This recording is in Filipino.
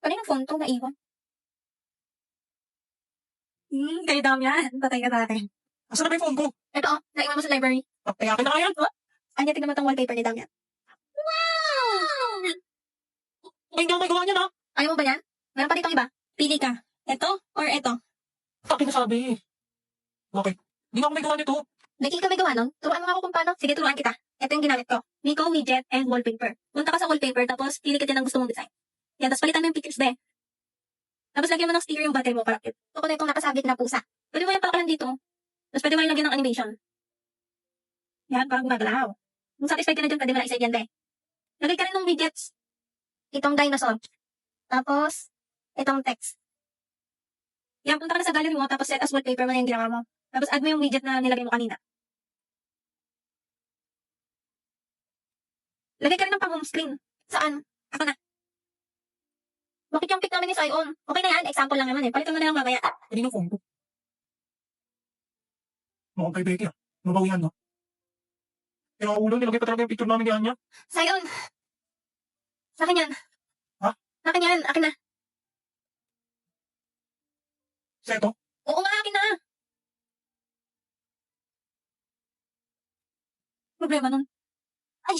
Kaninong phone 'to naiwan? Kayo daw yan. Patay ka sa akin. Asan na ba yung phone ko? Ito naiwan mo sa library. Ay, akin na nga yan. Anya, tignan mo tong wallpaper ni Damian. Ay, hindi ako may gawa niyan, ha? Ayaw mo ba yan? Meron pa ditong iba. Pili ka. Ito or ito? Akin na sabi. Bakit? Hindi na ako may gawa nito. Hindi ka may gawa nun? Turuan mo nga ako kung paano. Sige, turuan kita. Ito yung ginamit ko. Nico, widget, and wallpaper. Punta ka sa wallpaper, tapos pili ka dyan ng gusto mong design. Yan, tapos palitan mo yung pictures, be. Tapos lagyan mo ng sticker yung battery mo para cute. Ito ko na itong nakasabit na pusa. Pwede mo yung palakalan dito. Tapos pwede mo yung lagyan ng animation. Yan, parang gumagalaw. Kung satisfied ka na dyan, pwede mo na isa yan, be. Lagay ka rin ng widgets. Itong dinosaur. Tapos, itong text. Yan, punta ka na sa gallery mo, tapos set as wallpaper mo na yung ginawa mo. Tapos add mo yung widget na nilagay mo kanina. Lagay ka rin ng pang-home screen. Saan? Ako na. Bakit yung pic namin ni Sion? Okay na yan, example lang naman eh. Palitan mo na lang mamaya. Kanina phone ko. Mukhang kay Becky, ah. Mabawihan, no? Kaya ulo, nilagay pa talaga yung picture namin ni Anya. Sion! Sa akin yan. Ha? Sa akin yan, akin na. Seto? Oo nga, akin na. Problema nun. Ay,